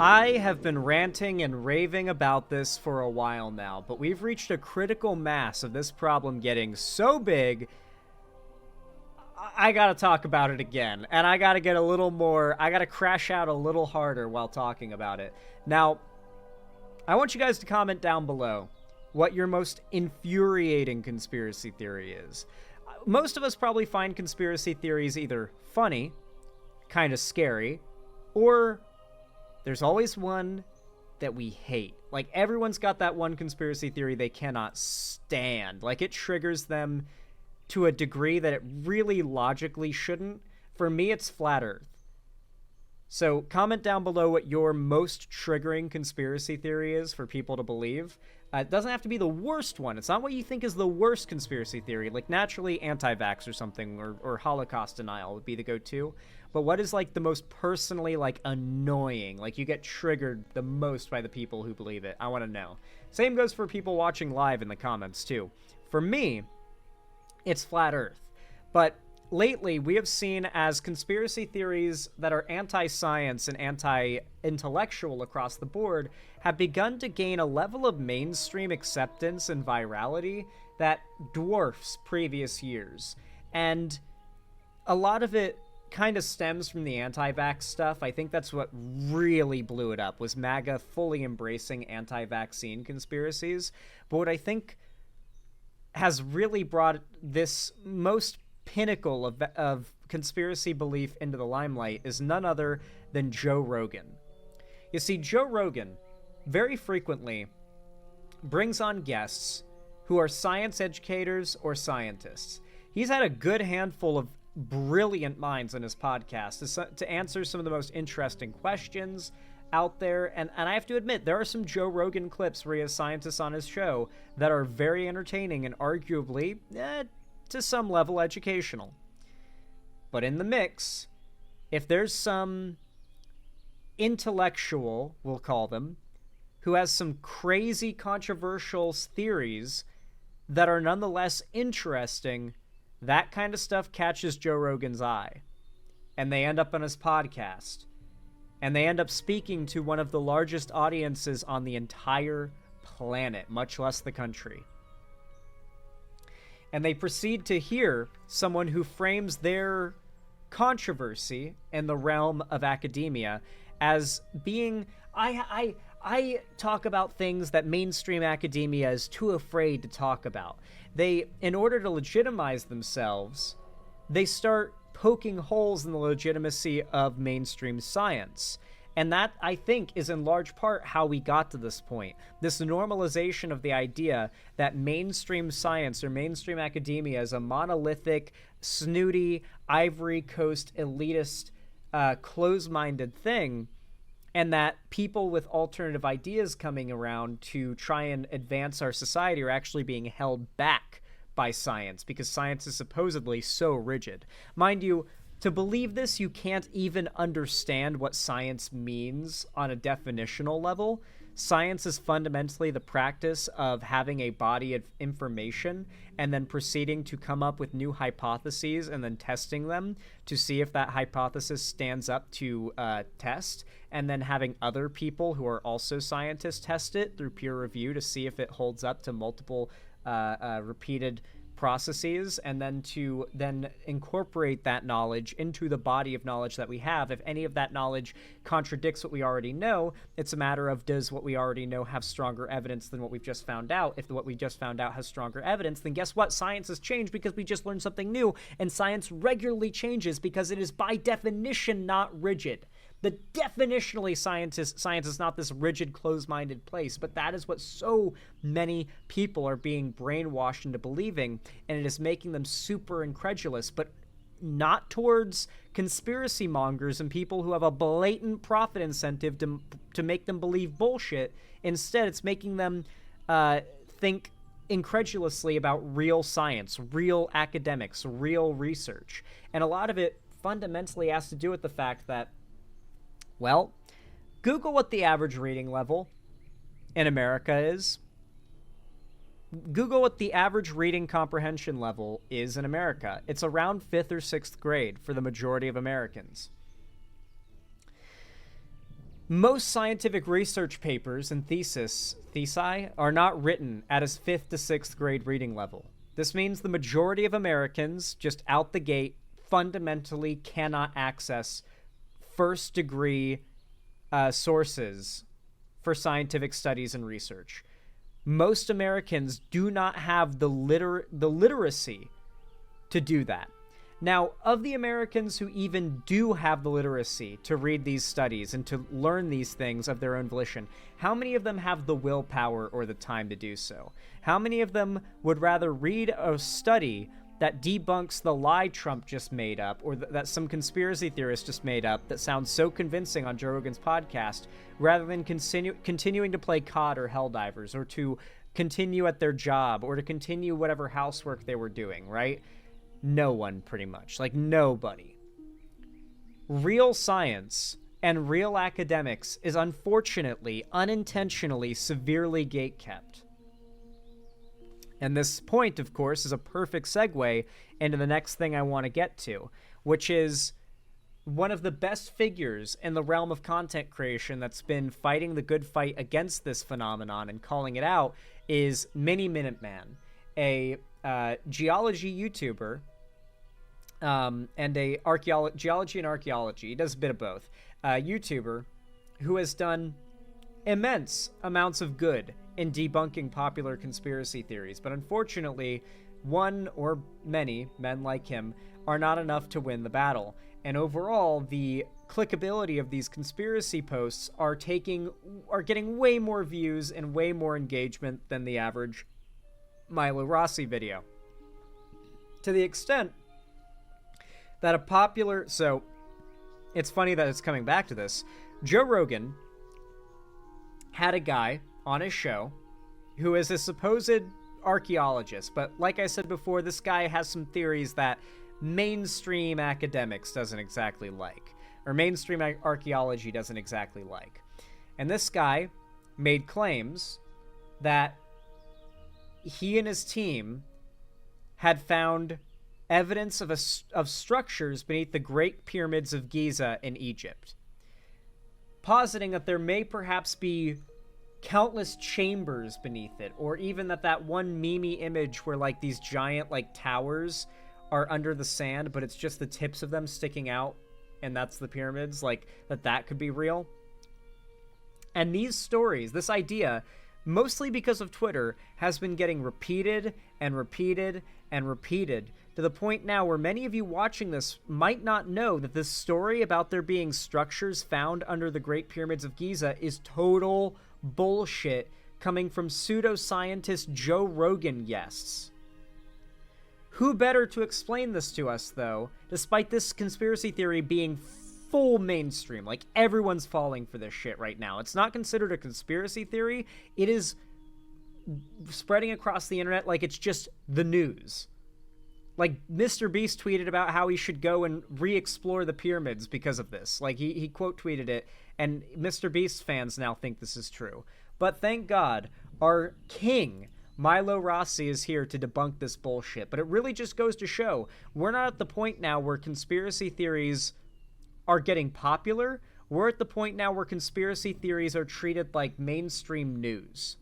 I have been ranting and raving about this for a while now, but we've reached a critical mass of this problem getting so big, I gotta talk about it again. And I gotta get a little more, I gotta crash out a little harder while talking about it. Now, I want you guys to comment down below what your most infuriating conspiracy theory is. Most of us probably find conspiracy theories either funny, kind of scary, or there's always one that we hate. Like, everyone's got that one conspiracy theory they cannot stand. Like, it triggers them to a degree that it really logically shouldn't. For me, it's Flat Earth. So comment down below what your most triggering conspiracy theory is for people to believe. It doesn't have to be the worst one. It's not what you think is the worst conspiracy theory. Like, naturally, anti-vax or something, or Holocaust denial would be the go-to. But what is, like, the most personally, like, annoying? Like, you get triggered the most by the people who believe it. I want to know. Same goes for people watching live in the comments, too. For me, it's Flat Earth. But lately, we have seen as conspiracy theories that are anti-science and anti-intellectual across the board have begun to gain a level of mainstream acceptance and virality that dwarfs previous years. And a lot of it kind of stems from the anti-vax stuff. I think that's what really blew it up, was MAGA fully embracing anti-vaccine conspiracies. But what I think has really brought this most pinnacle of conspiracy belief into the limelight is none other than Joe Rogan. You see, Joe Rogan very frequently brings on guests who are science educators or scientists. He's had a good handful of brilliant minds on his podcast to answer some of the most interesting questions out there, and I have to admit, there are some Joe Rogan clips where he has scientists on his show that are very entertaining and arguably, to some level, educational. But in the mix, if there's some intellectual, we'll call them, who has some crazy controversial theories that are nonetheless interesting, that kind of stuff catches Joe Rogan's eye. And they end up on his podcast. And they end up speaking to one of the largest audiences on the entire planet, much less the country. And they proceed to hear someone who frames their controversy in the realm of academia as being, I talk about things that mainstream academia is too afraid to talk about. They, in order to legitimize themselves, they start poking holes in the legitimacy of mainstream science. And that, I think, is in large part how we got to this point. This normalization of the idea that mainstream science or mainstream academia is a monolithic, snooty, Ivory Coast, elitist, close-minded thing, and that people with alternative ideas coming around to try and advance our society are actually being held back by science, because science is supposedly so rigid. Mind you, to believe this, you can't even understand what science means on a definitional level. Science is fundamentally the practice of having a body of information and then proceeding to come up with new hypotheses and then testing them to see if that hypothesis stands up to test, and then having other people who are also scientists test it through peer review to see if it holds up to multiple repeated processes, and then to incorporate that knowledge into the body of knowledge that we have. If any of that knowledge contradicts what we already know, it's a matter of, does what we already know have stronger evidence than what we've just found out? If what we just found out has stronger evidence, then guess what? Science has changed because we just learned something new, and science regularly changes because it is by definition not rigid. The definitionally science is not this rigid, closed-minded place, but that is what so many people are being brainwashed into believing, and it is making them super incredulous, but not towards conspiracy mongers and people who have a blatant profit incentive to make them believe bullshit. Instead, it's making them think incredulously about real science, real academics, real research. And a lot of it fundamentally has to do with the fact that, well, Google what the average reading level in America is. Google what the average reading comprehension level is in America. It's around 5th or 6th grade for the majority of Americans. Most scientific research papers and thesi are not written at a 5th to 6th grade reading level. This means the majority of Americans, just out the gate, fundamentally cannot access first degree sources for scientific studies and research. Most Americans do not have the literacy to do that. Now, of the Americans who even do have the literacy to read these studies and to learn these things of their own volition, how many of them have the willpower or the time to do so? How many of them would rather read a study that debunks the lie Trump just made up, or that some conspiracy theorist just made up that sounds so convincing on Joe Rogan's podcast, rather than continuing to play COD or Helldivers, or to continue at their job, or to continue whatever housework they were doing, right? No one, pretty much. Like, nobody. Real science and real academics is unfortunately, unintentionally, severely gatekept. And this point, of course, is a perfect segue into the next thing I want to get to, which is one of the best figures in the realm of content creation that's been fighting the good fight against this phenomenon and calling it out is Mini Minuteman, a geology YouTuber, and a geology and archaeology. He does a bit of both. YouTuber who has done immense amounts of good in debunking popular conspiracy theories, but unfortunately, one or many men like him are not enough to win the battle. And overall, the clickability of these conspiracy posts are getting way more views and way more engagement than the average Milo Rossi video. To the extent that so it's funny that it's coming back to this. Joe Rogan had a guy on his show who is a supposed archaeologist, but like I said before, this guy has some theories that mainstream academics doesn't exactly like, or mainstream archaeology doesn't exactly like. And this guy made claims that he and his team had found evidence of structures beneath the Great Pyramids of Giza in Egypt, positing that there may perhaps be countless chambers beneath it, or even that one meme image where like these giant like towers are under the sand, but it's just the tips of them sticking out, and that's the pyramids, like that could be real. And these stories, this idea, mostly because of Twitter, has been getting repeated and repeated and repeated, to the point now where many of you watching this might not know that this story about there being structures found under the Great Pyramids of Giza is total bullshit coming from pseudoscientist Joe Rogan guests. Who better to explain this to us, though, despite this conspiracy theory being full mainstream? Like, everyone's falling for this shit right now. It's not considered a conspiracy theory. It is spreading across the internet like it's just the news. Like, Mr. Beast tweeted about how he should go and re-explore the pyramids because of this. Like, he quote tweeted it, and Mr. Beast fans now think this is true. But thank God, our king, Milo Rossi, is here to debunk this bullshit. But it really just goes to show, we're not at the point now where conspiracy theories are getting popular. We're at the point now where conspiracy theories are treated like mainstream news.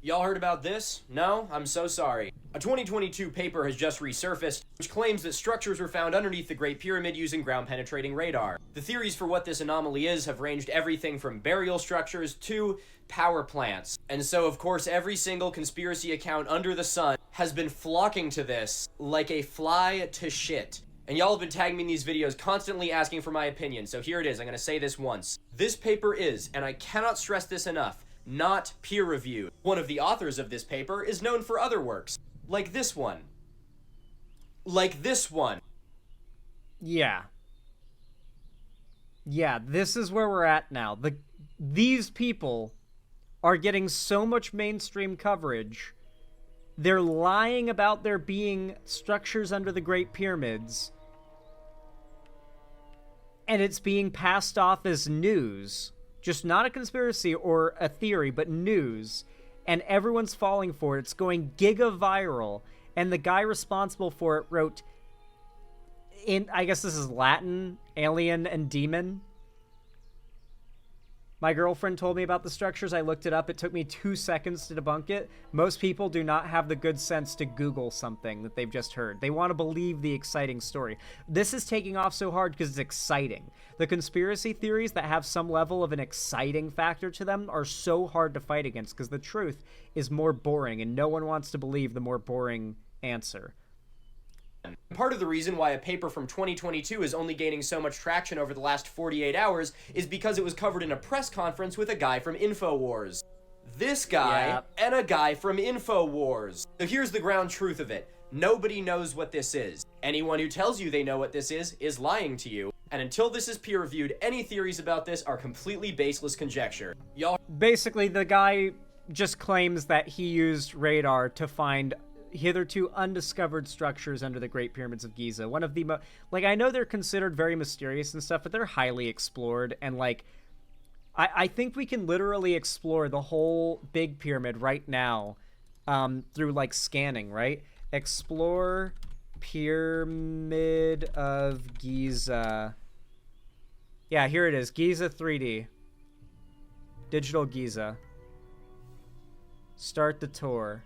Y'all heard about this? No? I'm so sorry. A 2022 paper has just resurfaced, which claims that structures were found underneath the Great Pyramid using ground-penetrating radar. The theories for what this anomaly is have ranged everything from burial structures to power plants. And so, of course, every single conspiracy account under the sun has been flocking to this like a fly to shit. And y'all have been tagging me in these videos, constantly asking for my opinion, so here it is. I'm gonna say this once. This paper is, and I cannot stress this enough, not peer-reviewed. One of the authors of this paper is known for other works, like this one. Like this one. Yeah, this is where we're at now. These people are getting so much mainstream coverage. They're lying about there being structures under the Great Pyramids, and it's being passed off as news. Just not a conspiracy or a theory, but news. And everyone's falling for it. It's going giga viral. And the guy responsible for it wrote, I guess this is Latin, alien and demon. My girlfriend told me about the structures. I looked it up. It took me 2 seconds to debunk it. Most people do not have the good sense to Google something that they've just heard. They want to believe the exciting story. This is taking off so hard because it's exciting. The conspiracy theories that have some level of an exciting factor to them are so hard to fight against because the truth is more boring, and no one wants to believe the more boring answer. Part of the reason why a paper from 2022 is only gaining so much traction over the last 48 hours is because it was covered in a press conference with a guy from InfoWars. This guy and a guy from InfoWars. So here's the ground truth of it. Nobody knows what this is. Anyone who tells you they know what this is lying to you. And until this is peer-reviewed, any theories about this are completely baseless conjecture. Y'all... Basically, the guy just claims that he used radar to find hitherto undiscovered structures under the Great Pyramids of Giza. One of the I know they're considered very mysterious and stuff, but they're highly explored, and I think we can literally explore the whole Big Pyramid right now through scanning, right? Explore Pyramid of Giza. Yeah, here it is. Giza 3D. Digital Giza. Start the tour.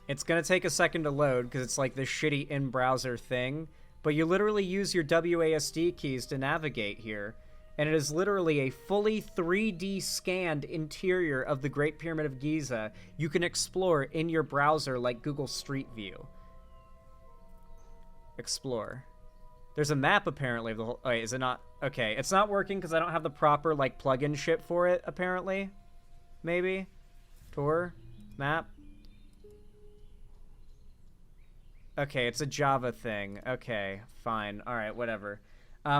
It's going to take a second to load because it's this shitty in-browser thing, but you literally use your WASD keys to navigate here, and it is literally a fully 3D scanned interior of the Great Pyramid of Giza you can explore in your browser like Google Street View. Explore. There's a map apparently of the whole... Wait, is it not? Okay, it's not working because I don't have the proper plugin shit for it apparently. Maybe. Tour. Map. Okay, it's a Java thing. Okay, fine. All right, whatever.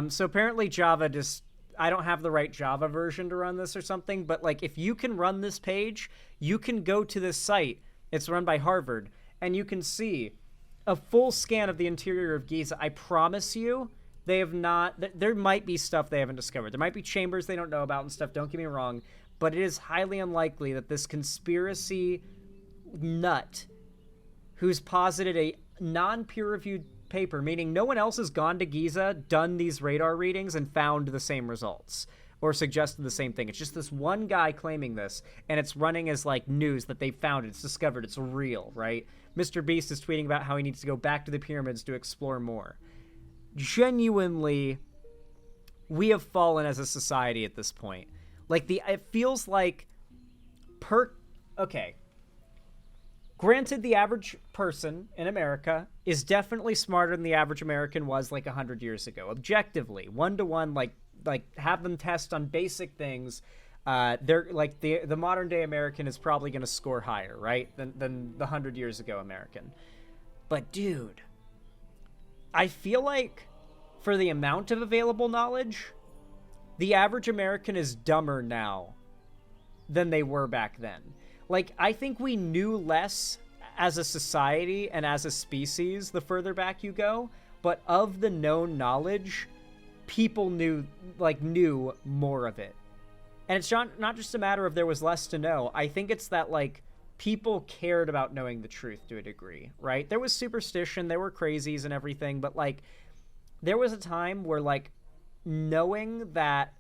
So apparently Java just... I don't have the right Java version to run this or something, but if you can run this page, you can go to this site. It's run by Harvard, and you can see a full scan of the interior of Giza. I promise you, they have not... There might be stuff they haven't discovered. There might be chambers they don't know about and stuff, don't get me wrong, but it is highly unlikely that this conspiracy nut who's posited a non-peer-reviewed paper, meaning no one else has gone to Giza, done these radar readings, and found the same results or suggested the same thing. It's just this one guy claiming this, and it's running as news that they found it, it's discovered, it's real, right? Mr. Beast is tweeting about how he needs to go back to the pyramids to explore more. Genuinely, we have fallen as a society at this point. It feels like okay. Granted, the average person in America is definitely smarter than the average American was 100 years ago. Objectively, 1-to-1, have them test on basic things. They're the modern day American is probably going to score higher, right, than the 100 years ago American. But dude, I feel like for the amount of available knowledge, the average American is dumber now than they were back then. I think we knew less as a society and as a species the further back you go, but of the known knowledge, people knew more of it. And it's not just a matter of there was less to know. I think it's that, people cared about knowing the truth to a degree, right? There was superstition, there were crazies and everything, but, there was a time where, knowing that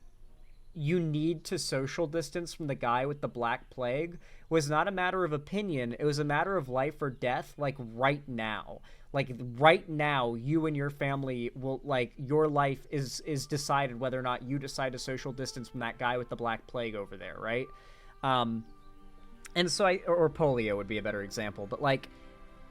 you need to social distance from the guy with the Black Plague was not a matter of opinion. It was a matter of life or death, right now. Right now, you and your family will, your life is decided whether or not you decide to social distance from that guy with the Black Plague over there, right? And so or polio would be a better example, but,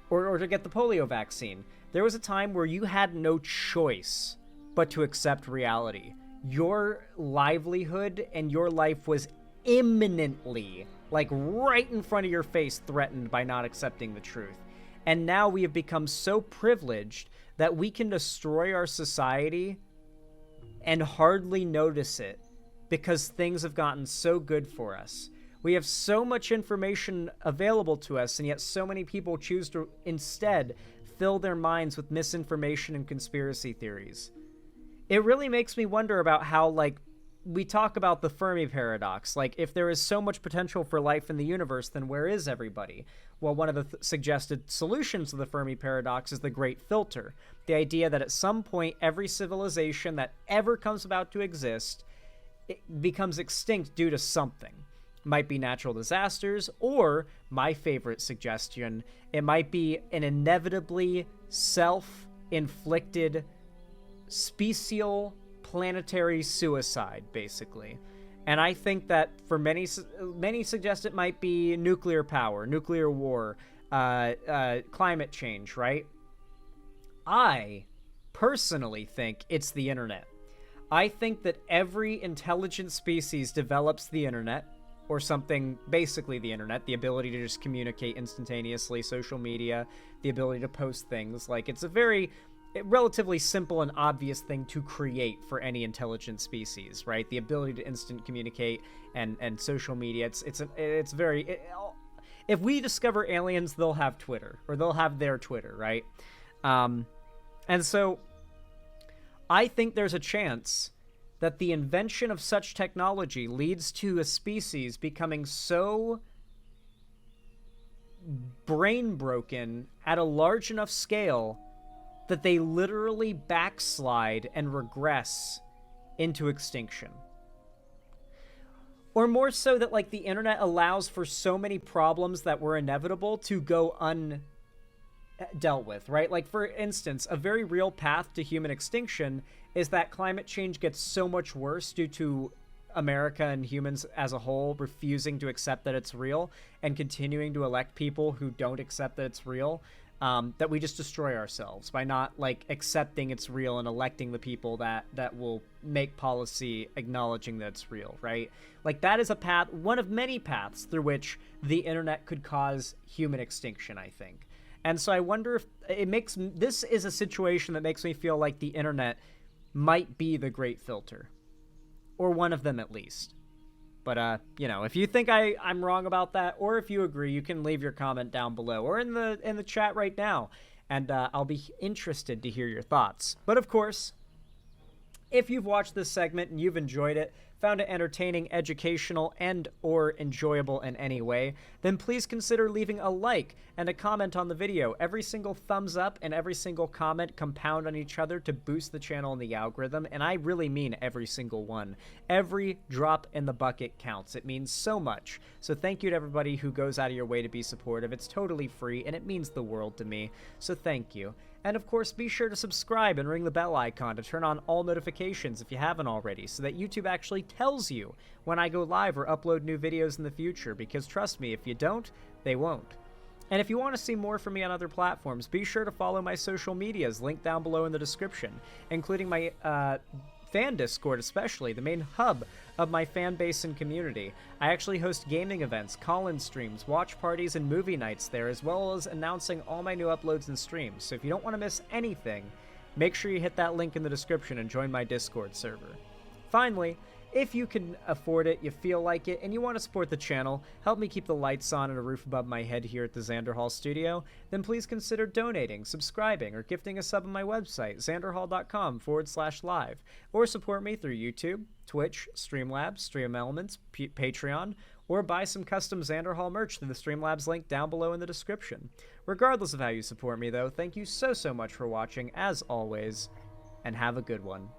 or to get the polio vaccine. There was a time where you had no choice but to accept reality. Your livelihood and your life was imminently, right in front of your face, threatened by not accepting the truth. And now we have become so privileged that we can destroy our society and hardly notice it because things have gotten so good for us. We have so much information available to us, and yet so many people choose to instead fill their minds with misinformation and conspiracy theories. It really makes me wonder about how, we talk about the Fermi paradox. Like, if there is so much potential for life in the universe, then where is everybody? Well, one of the suggested solutions to the Fermi paradox is the Great Filter. The idea that at some point, every civilization that ever comes about to exist, it becomes extinct due to something. Might be natural disasters, or, my favorite suggestion, it might be an inevitably self-inflicted special planetary suicide, basically. And I think that for many suggest it might be nuclear power, nuclear war, climate change, right? I personally think it's the internet. I think that every intelligent species develops the internet, or something, basically the internet, the ability to just communicate instantaneously, social media, the ability to post things. Like, it's a very relatively simple and obvious thing to create for any intelligent species, right? The ability to instant communicate and social media. If we discover aliens, they'll have Twitter, or they'll have their Twitter, right? And so I think there's a chance that the invention of such technology leads to a species becoming so brain broken at a large enough scale that they literally backslide and regress into extinction. Or more so that, like, the internet allows for so many problems that were inevitable to go undealt with, right? Like, for instance, a very real path to human extinction is that climate change gets so much worse due to America and humans as a whole refusing to accept that it's real and continuing to elect people who don't accept that it's real, that we just destroy ourselves by not, like, accepting it's real and electing the people that will make policy acknowledging that it's real, right? Like, that is a path, one of many paths through which the internet could cause human extinction, I think. And so I wonder if this is a situation that makes me feel like the internet might be the Great Filter, or one of them at least. But, if you think I'm wrong about that, or if you agree, you can leave your comment down below, or in the chat right now, and I'll be interested to hear your thoughts. But of course, if you've watched this segment and you've enjoyed it, found it entertaining, educational, and or enjoyable in any way, then please consider leaving a like and a comment on the video. Every single thumbs up and every single comment compound on each other to boost the channel and the algorithm, and I really mean every single one. Every drop in the bucket counts. It means so much. So thank you to everybody who goes out of your way to be supportive. It's totally free, and it means the world to me. So thank you. And of course, be sure to subscribe and ring the bell icon to turn on all notifications if you haven't already, so that YouTube actually tells you when I go live or upload new videos in the future, because trust me, if you don't, they won't. And if you want to see more from me on other platforms, be sure to follow my social medias linked down below in the description, including my fan Discord especially, the main hub of my fan base and community. I actually host gaming events, call-in streams, watch parties, and movie nights there, as well as announcing all my new uploads and streams. So if you don't want to miss anything, make sure you hit that link in the description and join my Discord server. Finally, if you can afford it, you feel like it, and you want to support the channel, help me keep the lights on and a roof above my head here at the Xanderhall studio, then please consider donating, subscribing, or gifting a sub on my website, xanderhall.com/live, or support me through YouTube, Twitch, Streamlabs, Stream Elements, Patreon, or buy some custom Xanderhall merch through the Streamlabs link down below in the description. Regardless of how you support me, though, thank you so much for watching, as always, and have a good one.